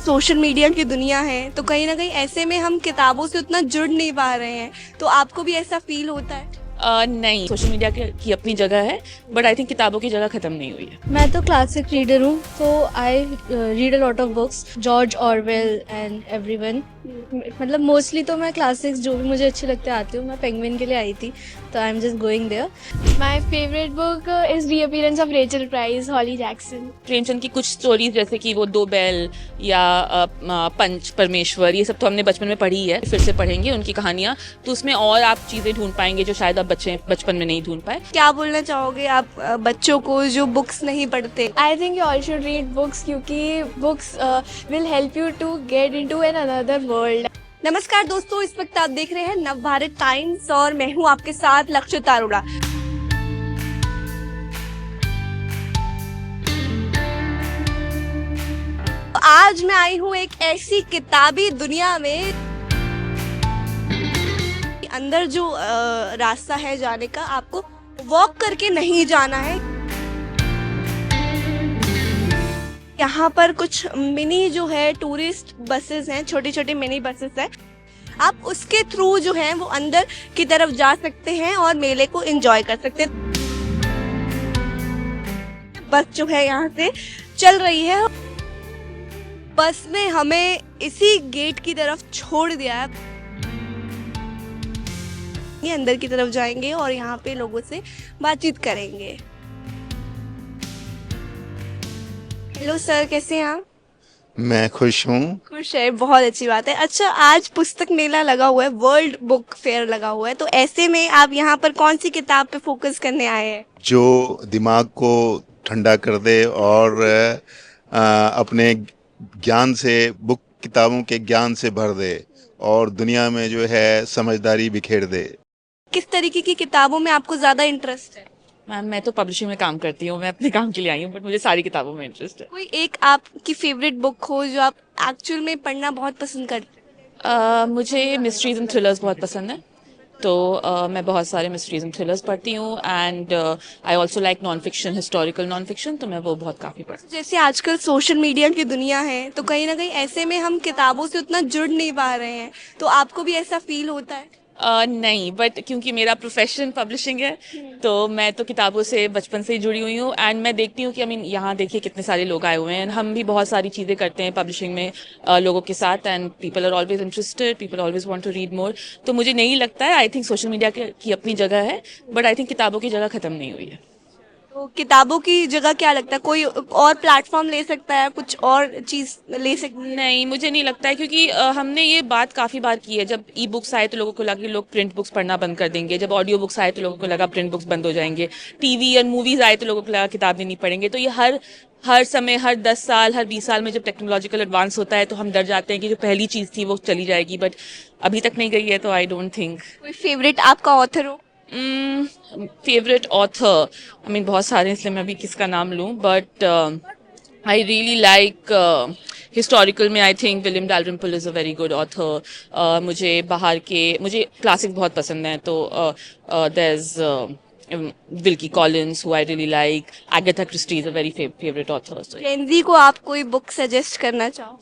Social media की दुनिया है तो कहीं ना कहीं ऐसे में हम किताबों से उतना जुड़ नहीं पा रहे हैं, तो आपको भी ऐसा फील होता है? नहीं, सोशल मीडिया की अपनी जगह है, बट आई थिंक किताबों की जगह खत्म नहीं हुई है। मैं तो क्लासिक रीडर हूँ, तो आई read a lot of books, George Orwell and everyone. मतलब मोस्टली तो मैं क्लासिक्स जो भी मुझे अच्छे लगते आती हूँ। मैं पेंगुइन के लिए आई थी, तो I am just going there. My favorite book is Reappearance of Rachel Price, Holly Jackson. Premchand की कुछ स्टोरीज जैसे कि वो दो बैल या पंच परमेश्वर, ये सब तो हमने बचपन में पढ़ी है, फिर से पढ़ेंगे उनकी कहानियाँ, तो उसमें और आप चीज़ें ढूंढ पाएंगे जो शायद आप बचपन में नहीं ढूंढ पाए। क्या बोलना चाहोगे आप बच्चों को जो बुक्स नहीं पढ़ते? I think you all should read books क्योंकि books will help you to get into another world. नमस्कार दोस्तों, इस वक्त आप देख रहे हैं नव भारत टाइम्स और मैं हूं आपके साथ लक्षित अरोड़ा। तो आज मैं आई हूं एक ऐसी किताबी दुनिया में, अंदर जो रास्ता है जाने का, आपको वॉक करके नहीं जाना है। यहाँ पर कुछ मिनी जो है टूरिस्ट बसेस हैं, छोटी छोटी मिनी बसेस हैं। आप उसके थ्रू जो है वो अंदर की तरफ जा सकते हैं और मेले को एंजॉय कर सकते हैं। बस जो है यहाँ से चल रही है। बस ने हमें इसी गेट की तरफ छोड़ दिया है। ये अंदर की तरफ जाएंगे और यहाँ पे लोगों से बातचीत करेंगे। हेलो सर, कैसे हैं आप? मैं खुश हूँ। खुश है, बहुत अच्छी बात है। अच्छा, आज पुस्तक मेला लगा हुआ है, वर्ल्ड बुक फेयर लगा हुआ है, तो ऐसे में आप यहाँ पर कौन सी किताब पे फोकस करने आए हैं? जो दिमाग को ठंडा कर दे और अपने ज्ञान से, बुक किताबों के ज्ञान से भर दे और दुनिया में जो है समझदारी बिखेर दे। किस तरीके की किताबों में आपको ज्यादा इंटरेस्ट है? मैम, मैं तो पब्लिशिंग में काम करती हूँ, मैं अपने काम के लिए आई हूँ, बट मुझे सारी किताबों में इंटरेस्ट है। कोई एक आपकी फेवरेट बुक हो जो आप एक्चुअल में पढ़ना बहुत पसंद करते हैं? मुझे मिस्ट्रीज एंड थ्रिलर्स बहुत पसंद है, तो मैं बहुत सारे मिस्ट्रीज एंड थ्रिलर्स पढ़ती हूँ। And I also like non fiction, historical non fiction, तो मैं वो बहुत काफ़ी पढ़ती हूँ। जैसे आजकल सोशल मीडिया की दुनिया है तो कहीं ना कहीं ऐसे में हम किताबों से उतना जुड़ नहीं पा रहे हैं, तो आपको भी ऐसा फील होता है? नहीं, बट क्योंकि मेरा प्रोफेशन पब्लिशिंग है, तो मैं तो किताबों से बचपन से ही जुड़ी हुई हूँ। एंड मैं देखती हूँ कि यहाँ देखिए कितने सारे लोग आए हुए हैं, हम भी बहुत सारी चीज़ें करते हैं पब्लिशिंग में लोगों के साथ, and people are always interested, people always want to read more. तो मुझे नहीं लगता है, आई थिंक सोशल मीडिया की अपनी जगह है, बट आई थिंक किताबों की जगह खत्म नहीं हुई है। तो किताबों की जगह क्या लगता है, कोई और प्लेटफॉर्म ले सकता है, कुछ और चीज ले सकती है? नहीं, मुझे नहीं लगता है, क्योंकि हमने ये बात काफ़ी बार की है। जब ई बुक्स आए तो लोगों को लगा कि लोग प्रिंट बुक्स पढ़ना बंद कर देंगे, जब ऑडियो बुक्स आए तो लोगों को लगा प्रिंट बुक्स बंद हो जाएंगे, टीवी और मूवीज़ आए तो लोगों को लगा किताबें नहीं पढ़ेंगे। तो ये हर समय, हर 10 साल, हर 20 साल में जब टेक्नोलॉजिकल एडवांस होता है तो हम डर जाते हैं कि जो पहली चीज़ थी वो चली जाएगी, बट अभी तक नहीं गई है, तो आई डोंट थिंक। कोई फेवरेट आपका ऑथर हो? फेवरेट ऑथर, आई मीन बहुत सारे, इसलिए मैं अभी किसका नाम लूँ, but I really like historical में I think William Dalrymple is a very good author. मुझे क्लासिक बहुत पसंद है, तो there is Wilkie Collins who I really like, Agatha Christie is a very favourite author. Gen Z को आप कोई book suggest करना चाहो?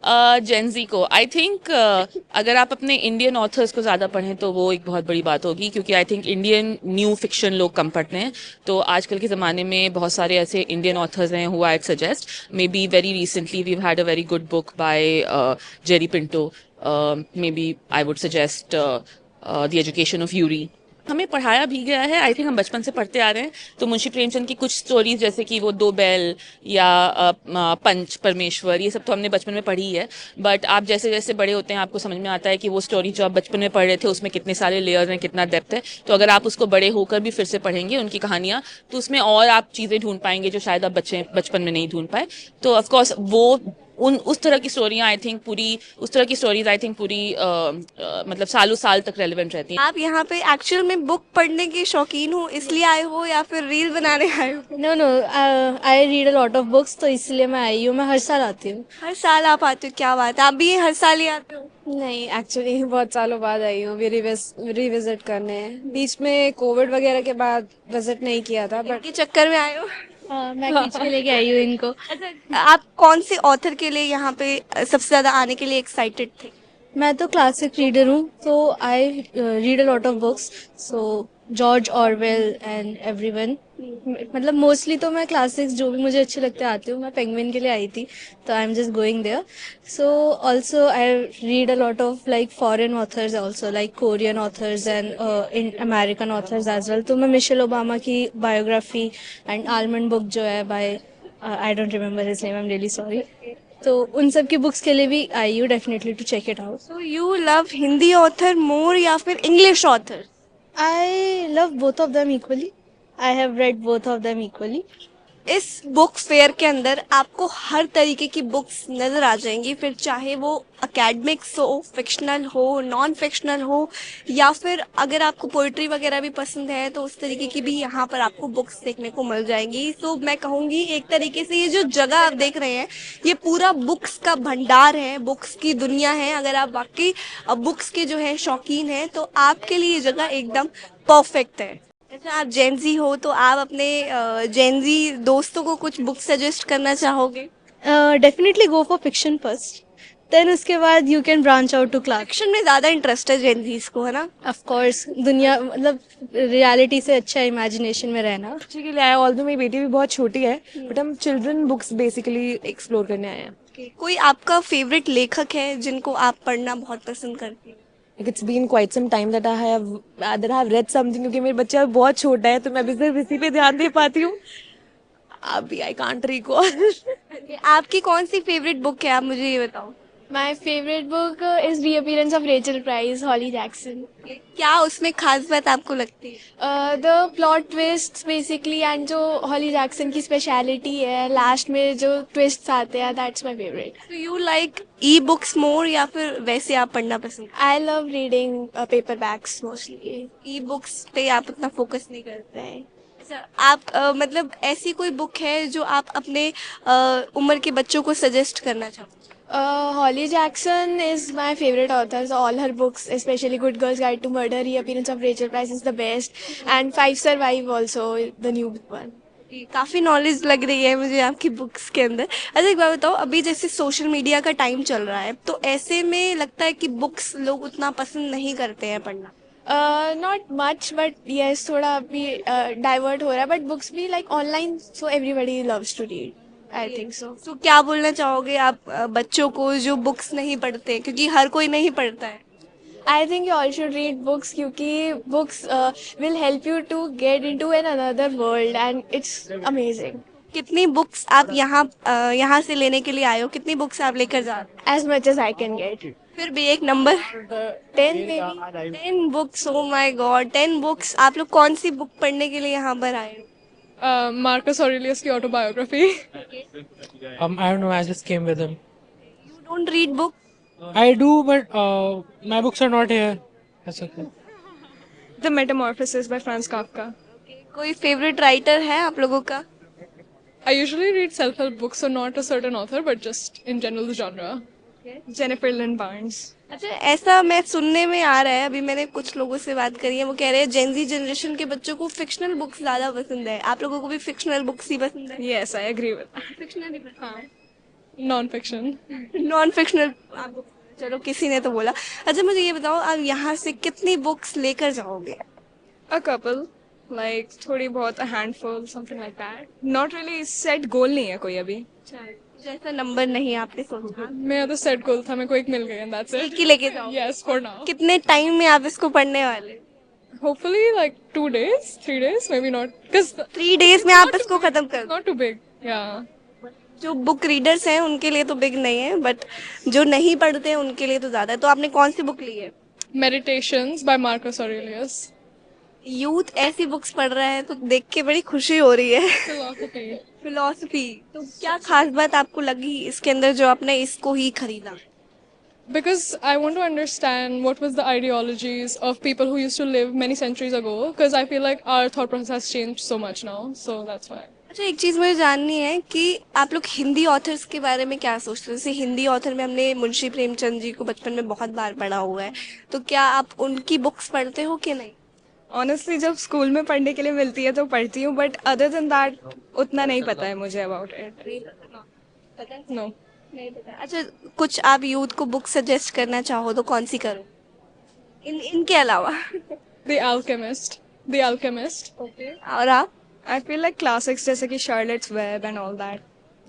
जेनजी को आई थिंक अगर आप अपने इंडियन ऑथर्स को ज़्यादा पढ़ें तो वो एक बहुत बड़ी बात होगी, क्योंकि I think Indian new fiction लोग कम पढ़ते हैं। तो आजकल के ज़माने में बहुत सारे ऐसे इंडियन ऑथर्स हैं who I suggest, maybe very recently we had a very good book by Jerry Pinto, maybe I would suggest the education of Yuri. हमें पढ़ाया भी गया है, आई थिंक हम बचपन से पढ़ते आ रहे हैं। तो मुंशी प्रेमचंद की कुछ स्टोरीज जैसे कि वो दो बैल या पंच परमेश्वर, ये सब तो हमने बचपन में पढ़ी है, बट आप जैसे जैसे बड़े होते हैं आपको समझ में आता है कि वो स्टोरी जो आप बचपन में पढ़ रहे थे उसमें कितने सारे लेयर्स हैं, कितना डेप्थ है। तो अगर आप उसको बड़े होकर भी फिर से पढ़ेंगे उनकी कहानियाँ, तो उसमें और आप चीज़ें ढूंढ पाएंगे जो शायद आप बचपन में नहीं ढूंढ पाए। तो ऑफकोर्स वो उस तरह की स्टोरियाँ आई थिंक पूरी मतलब सालों साल तक रेलिवेंट रहती हैं। आप यहाँ पे एक्चुअल में बुक पढ़ने के शौकीन हो इसलिए आए हो या फिर रील बनाने आए हो? No no, I read a lot of books, तो इसलिए मैं आई हूँ। मैं हर साल आती हूँ। हर साल आप आते हो? क्या बात है, आप भी हर साल ही आते हो? नहीं, एक्चुअली बहुत सालों बाद आई हूँ अभी रिविजिट करने। बीच में कोविड वगैरह के बाद विजिट नहीं किया था, बट के चक्कर में आए हो? मैं खींच के लेके आई हूँ इनको। अच्छा, आप कौन से ऑथर के लिए यहाँ पे सबसे ज्यादा आने के लिए एक्साइटेड थे? मैं तो क्लासिक रीडर हूँ, तो आई read a lot of books, so George Orwell and everyone. मतलब मोस्टली तो मैं क्लासिक्स जो भी मुझे अच्छे लगते आती हूँ। मैं पेंगुइन के लिए आई थी, तो I am just going there. So also I read a lot of like foreign authors also, like Korean authors and in American authors as well. तो मैं मिशेल ओबामा की बायोग्राफी एंड आलमंड बुक जो है by, I don't remember his name, I am really sorry. तो उन सब की books के लिए भी I you definitely to check it out. So you love Hindi author मोर या फिर English author? I love both of them equally. I have read both of them equally. इस बुक फेयर के अंदर आपको हर तरीके की बुक्स नजर आ जाएंगी, फिर चाहे वो एकेडमिक्स हो, फिक्शनल हो, नॉन फिक्शनल हो, या फिर अगर आपको पोइट्री वगैरह भी पसंद है तो उस तरीके की भी यहाँ पर आपको बुक्स देखने को मिल जाएंगी। तो मैं कहूँगी एक तरीके से ये जो जगह आप देख रहे हैं ये पूरा बुक्स का भंडार है, बुक्स की दुनिया है। अगर आप वाकई बुक्स के जो है शौकीन हैं तो आपके लिए ये जगह एकदम परफेक्ट है। अच्छा, आप जेनजी हो तो आप अपने जेनजी दोस्तों को कुछ बुक सजेस्ट करना चाहोगे? Definitely go for fiction first. Then उसके बाद you can branch out to class. Fiction में ज्यादा इंटरेस्ट है जेनजीज को, है ना? Of course, दुनिया मतलब रियलिटी से अच्छा इमेजिनेशन में रहना। बच्चे के लिए आया, ऑल्दो मेरी बेटी भी बहुत छोटी है, बट हम चिल्ड्रन बुक्स बेसिकली एक्सप्लोर करने आए हैं। कोई आपका फेवरेट लेखक है जिनको आप पढ़ना बहुत पसंद करते हैं? Like it's been quite some time that I have read something, क्योंकि मेरा बच्चा बहुत छोटा है तो मैं भी सिर्फ इसी पे ध्यान दे पाती हूँ। अभी I can't recall. आपकी कौन सी फेवरेट बुक है, आप मुझे ये बताओ। My favorite book is Reappearance of Rachel Price, Holly Jackson. क्या उसमें खास बात आपको लगती है? The plot twists basically and जो Holly Jackson की speciality है, last में जो twists आते हैं, that's my favorite. तो you like e books more या फिर वैसे आप पढ़ना पसंद? I love reading paperbacks mostly. E books पे आप उतना फोकस नहीं करते हैं? अच्छा, आप मतलब ऐसी कोई बुक है जो आप अपने उम्र के बच्चों को सजेस्ट करना चाहो? Holly Jackson is my favorite author. So all her books, especially Good Girl's Guide to Murder, Reappearance of Rachel Price is the best, and Five Survive also, the new one. काफी knowledge लग रही है मुझे आपकी books के अंदर। अच्छा, एक बात बताओ, अभी जैसे सोशल मीडिया का टाइम चल रहा है तो ऐसे में लगता है कि बुक्स लोग उतना पसंद नहीं करते हैं पढ़ना। Not much, but yes, थोड़ा अभी divert हो रहा है, but books भी like online, so everybody loves to read. I think so. तो क्या बोलना चाहोगे आप बच्चों को जो बुक्स नहीं पढ़ते, क्योंकि हर कोई नहीं पढ़ता है? I think you all should read books क्योंकि books will help you to get into another world and it's amazing. कितनी बुक्स आप यहाँ से लेने के लिए आए हो? कितनी बुक्स आप लेकर जा रहे हो? As much as I can get. फिर भी एक number 10 maybe. 10 books, oh my God, 10 books. आप लोग कौन सी बुक पढ़ने के लिए यहाँ पर आए हो? Marcus Aurelius की autobiography. I don't know. I just came with him. You don't read book? I do, but my books are not here. That's okay. The Metamorphosis by Franz Kafka. कोई favourite writer है आप लोगों का? I usually read self-help books, so not a certain author, but just in general the genre. Jennifer Lynn Barnes. अच्छा, ऐसा मैं सुनने में आ रहा है, अभी मैंने कुछ लोगों से बात करी है, वो कह रहे हैं जेनजी जनरेशन के बच्चों को फिक्शनल बुक्स ज्यादा पसंद है। आप लोगों को भी फिक्शनल बुक्स ही पसंद है? Yes, I agree with that. Fictional ही पसंद Non-fiction. है, नॉन फिक्शनल आपको? चलो, किसी ने तो बोला। अच्छा, मुझे ये बताओ, आप यहाँ से कितनी बुक्स लेकर जाओगे? A couple. Like थोड़ी बहुत a handful, something like that. Not really set goal नहीं है कोई अभी. जैसा नंबर नहीं आपने सोचा? मेरा तो set goal था, मेरे को एक मिल गया and that's एक it. ही लेके जाओ? Yes, for now. कितने टाइम में आप इसको पढ़ने वाले? Hopefully like 2 days, 3 days, maybe not. Because 3 days में आप इसको खत्म कर दो? not too big. Yeah. जो बुक रीडर्स हैं उनके लिए तो बिग नहीं है, बट जो नहीं पढ़ते हैं उनके लिए तो ज्यादा है। तो आपने कौन सी बुक ली है? Meditations by Marcus Aurelius. Youth ऐसी बुक्स पढ़ रहा है तो देख के बड़ी खुशी हो रही है। Philosophy. फिलोसफी, तो क्या खास बात आपको लगी इसके अंदर जो आपने इसको ही खरीदा? Because I want to understand what was the ideologies of people who used to live many centuries ago. Because I feel like our thought process has changed so much now. So that's why. अच्छा, एक चीज मुझे जाननी है कि आप लोग Hindi authors के बारे में क्या सोचते हैं? जैसे हिंदी ऑथर में हमने मुंशी प्रेमचंद जी को बचपन में बहुत बार पढ़ा हुआ है, तो क्या आप उनकी बुक्स पढ़ते हो कि नहीं? ऑनेस्टली जब स्कूल में पढ़ने के लिए मिलती है तो पढ़ती हूँ, बट अदर देन दैट उतना नहीं पता है मुझे अबाउट इट. नो. अच्छा, कुछ आप यूथ को बुक सजेस्ट करना चाहो तो कौन सी करो इनके अलावा? The Alchemist. The Alchemist. और आप? आई फील लाइक क्लासिक्स जैसे कि Charlotte's web and all that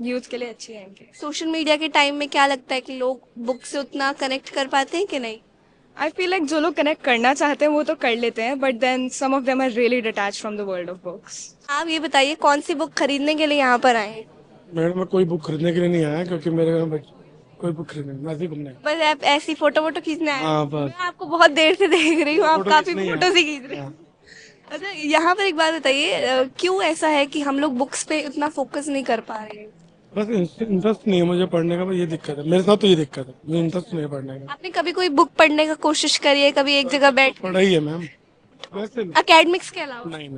youth के लिए अच्छी है इनकी. सोशल मीडिया के टाइम में क्या लगता है कि लोग बुक से उतना कनेक्ट कर पाते हैं कि नहीं? आई फील लाइक जो लोग कनेक्ट करना चाहते हैं वो तो कर लेते हैं, but then some of them are really detached from the world of books. आप ये बताइए कौन सी बुक खरीदने के लिए यहाँ पर आए हैं? मैडम मैं कोई बुक खरीदने के लिए नहीं आया क्योंकि मेरे घर में कोई बुक खरीदने मैं ऐसे ही घूमने आया। बस आप ऐसी फोटो खींचने आए हैं? हाँ बस। मैं आपको बहुत देर से देख रही हूँ, आप फोटो काफी खींचने ही फोटो आए। से खींच रहे हैं. हाँ। अच्छा, यहाँ पर एक बात बताइए, क्यों ऐसा है कि हम लोग बुक्स पे उतना फोकस नहीं कर पा रहे हैं? बस इंटरेस्ट नहीं है मुझे पढ़ने का, बस ये दिक्कत है मेरे साथ, तो ये दिक्कत है मुझे इंटरेस्ट नहीं है पढ़ने का। आपने कभी कोई बुक पढ़ने का कोशिश करी है, कभी एक जगह बैठ पढ़ा ही है मैम वैसे एकेडमिक्स के अलावा? नहीं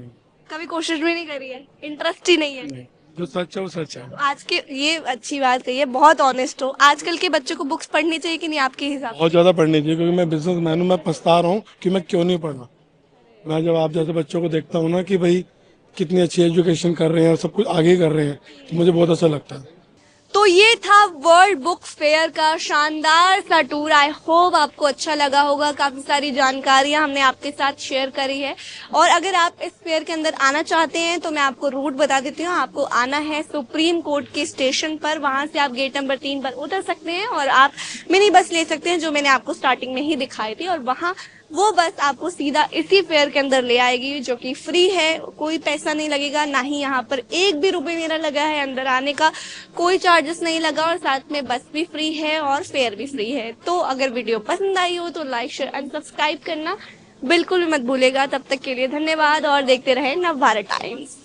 कभी कोशिश भी नहीं करी है, इंटरेस्ट ही नहीं है? नहीं, जो सच है वो सच है। आज के, ये अच्छी बात कही है, बहुत ऑनेस्ट हो. आजकल के बच्चों को बुक्स पढ़नी चाहिए कि नहीं आपके हिसाब से? बहुत ज्यादा पढ़नी चाहिए क्योंकि मैं बिजनेस मैन हूँ, मैं पछता रहा हूँ कि मैं क्यों नहीं पढ़ा। मैं जब आप जैसे बच्चों को देखता हूँ ना कि भाई कितनी अच्छी एजुकेशन कर रहे हैं और सब कुछ आगे कर रहे हैं, तो मुझे बहुत अच्छा लगता है। तो ये था वर्ल्ड बुक फेयर का शानदार सा टूर. आई होप आपको अच्छा लगा होगा. काफी सारी जानकारियां हमने आपके साथ शेयर करी है. और अगर आप इस फेयर के अंदर आना चाहते हैं तो मैं आपको रूट बता देती हूँ. आपको आना है सुप्रीम कोर्ट के स्टेशन पर, वहां से आप गेट नंबर 3 पर उतर सकते हैं और आप मिनी बस ले सकते हैं जो मैंने आपको स्टार्टिंग में ही दिखाई थी. और वहां वो बस आपको सीधा इसी फेयर के अंदर ले आएगी जो कि फ्री है, कोई पैसा नहीं लगेगा. ना ही यहाँ पर एक भी रुपए मेरा लगा है, अंदर आने का कोई चार्जेस नहीं लगा और साथ में बस भी फ्री है और फेयर भी फ्री है. तो अगर वीडियो पसंद आई हो तो लाइक शेयर एंड सब्सक्राइब करना बिल्कुल भी मत भूलेगा. तब तक के लिए धन्यवाद और देखते रहे नवभारत टाइम्स.